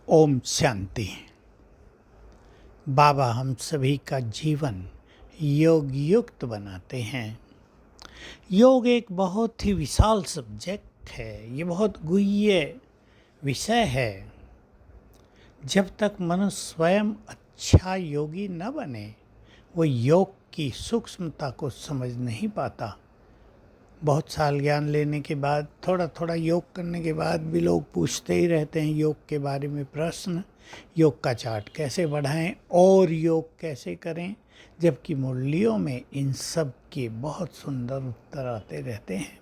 ओम शांति। बाबा हम सभी का जीवन योग युक्त बनाते हैं। योग एक बहुत ही विशाल सब्जेक्ट है, ये बहुत गुह्य विषय है। जब तक मनुष्य स्वयं अच्छा योगी न बने वो योग की सूक्ष्मता को समझ नहीं पाता। बहुत साल ज्ञान लेने के बाद, थोड़ा थोड़ा योग करने के बाद भी लोग पूछते ही रहते हैं योग के बारे में प्रश्न। योग का चार्ट कैसे बढ़ाएं और योग कैसे करें, जबकि मुरलियों में इन सब के बहुत सुंदर उत्तर आते रहते हैं।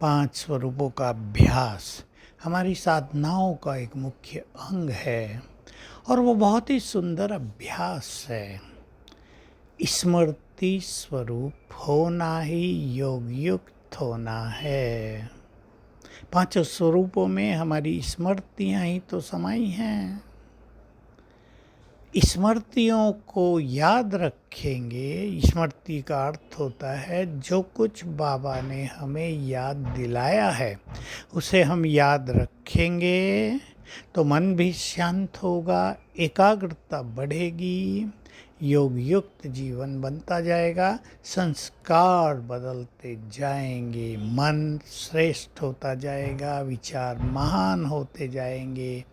5 स्वरूपों का अभ्यास हमारी साधनाओं का एक मुख्य अंग है और वो बहुत ही सुंदर अभ्यास है। स्मृति स्वरूप होना ही योग युक्त होना है। 5 स्वरूपों में हमारी स्मृतियां ही तो समाई हैं। स्मृतियों को याद रखेंगे। स्मृति का अर्थ होता है जो कुछ बाबा ने हमें याद दिलाया है उसे हम याद रखेंगे तो मन भी शांत होगा, एकाग्रता बढ़ेगी, योग युक्त जीवन बनता जाएगा, संस्कार बदलते जाएंगे, मन श्रेष्ठ होता जाएगा, विचार महान होते जाएंगे,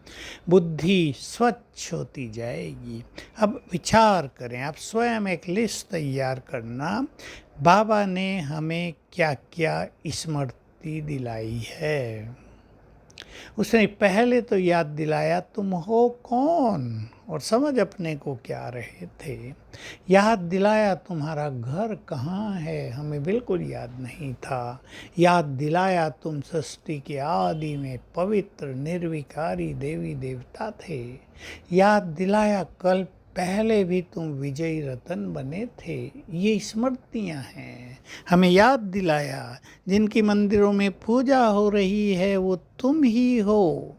बुद्धि स्वच्छ होती जाएगी। अब विचार करें, आप स्वयं एक लिस्ट तैयार करना, बाबा ने हमें क्या क्या स्मृति दिलाई है। उसने पहले तो याद दिलाया तुम हो कौन और समझ अपने को क्या रहे थे। याद दिलाया तुम्हारा घर कहाँ है, हमें बिल्कुल याद नहीं था। याद दिलाया तुम सृष्टि के आदि में पवित्र निर्विकारी देवी देवता थे। याद दिलाया कल पहले भी तुम विजयी रतन बने थे। ये स्मृतियाँ हैं। हमें याद दिलाया जिनकी मंदिरों में पूजा हो रही है वो तुम ही हो।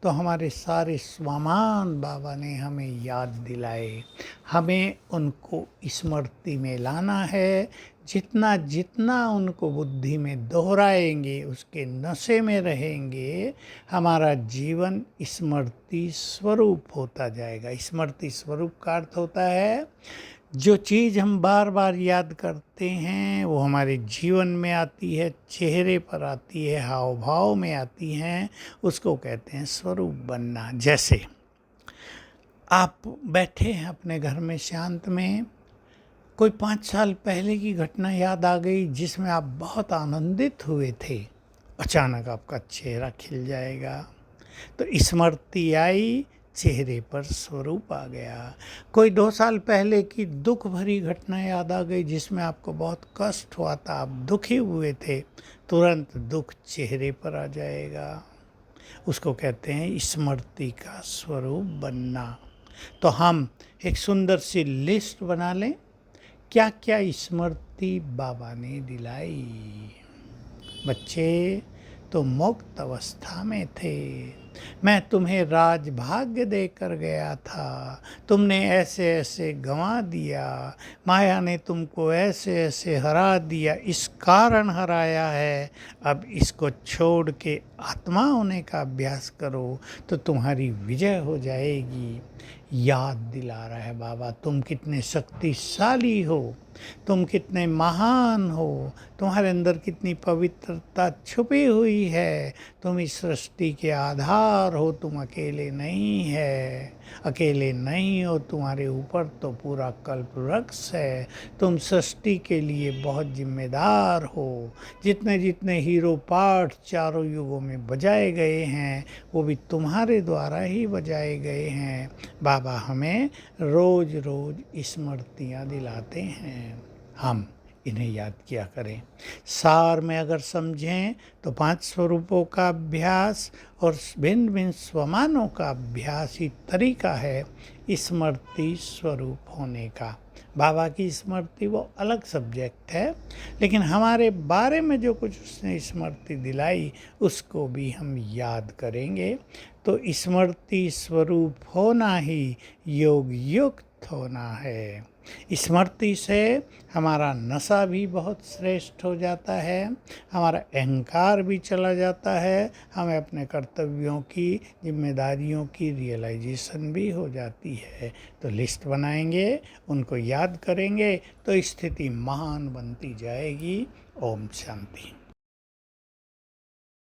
तो हमारे सारे स्वामान बाबा ने हमें याद दिलाए, हमें उनको स्मृति में लाना है। जितना जितना उनको बुद्धि में दोहराएंगे उसके नशे में रहेंगे, हमारा जीवन स्मृति स्वरूप होता जाएगा। स्मृति स्वरूप का अर्थ होता है जो चीज़ हम बार बार याद करते हैं वो हमारे जीवन में आती है, चेहरे पर आती है, हाव भाव में आती हैं, उसको कहते हैं स्वरूप बनना। जैसे आप बैठे हैं अपने घर में शांत में, कोई 5 साल पहले की घटना याद आ गई जिसमें आप बहुत आनंदित हुए थे, अचानक आपका चेहरा खिल जाएगा। तो स्मृति आई, चेहरे पर स्वरूप आ गया। कोई 2 साल पहले की दुख भरी घटना याद आ गई जिसमें आपको बहुत कष्ट हुआ था, आप दुखी हुए थे, तुरंत दुख चेहरे पर आ जाएगा। उसको कहते हैं स्मृति का स्वरूप बनना। तो हम एक सुंदर सी लिस्ट बना लें, क्या क्या स्मृति बाबा ने दिलाई। बच्चे तो मुक्त अवस्था में थे, मैं तुम्हें राजभाग्य देकर गया था, तुमने ऐसे ऐसे गंवा दिया, माया ने तुमको ऐसे ऐसे हरा दिया, इस कारण हराया है। अब इसको छोड़ के आत्मा होने का अभ्यास करो तो तुम्हारी विजय हो जाएगी। याद दिला रहा है बाबा, तुम कितने शक्तिशाली हो, तुम कितने महान हो, तुम्हारे अंदर कितनी पवित्रता छुपी हुई है, तुम इस सृष्टि के आधार हो, तुम अकेले नहीं है, अकेले नहीं हो, तुम्हारे ऊपर तो पूरा कल्प वृक्ष है, तुम सृष्टि के लिए बहुत जिम्मेदार हो। जितने जितने हीरो पार्ट चारों युगों में बजाए गए हैं वो भी तुम्हारे द्वारा ही बजाए गए हैं। बाबा हमें रोज रोज स्मृतियाँ दिलाते हैं, हम इन्हें याद किया करें। सार में अगर समझें तो 5 स्वरूपों का अभ्यास और भिन्न भिन्न स्वमानों का अभ्यास ही तरीका है स्मृति स्वरूप होने का। बाबा की स्मृति वो अलग सब्जेक्ट है, लेकिन हमारे बारे में जो कुछ उसने स्मृति दिलाई उसको भी हम याद करेंगे। तो स्मृति स्वरूप होना ही योग युक्त होना है। स्मृति से हमारा नशा भी बहुत श्रेष्ठ हो जाता है, हमारा अहंकार भी चला जाता है, हमें अपने कर्तव्यों की, जिम्मेदारियों की रियलाइजेशन भी हो जाती है। तो लिस्ट बनाएंगे, उनको याद करेंगे तो स्थिति महान बनती जाएगी। ओम शांति।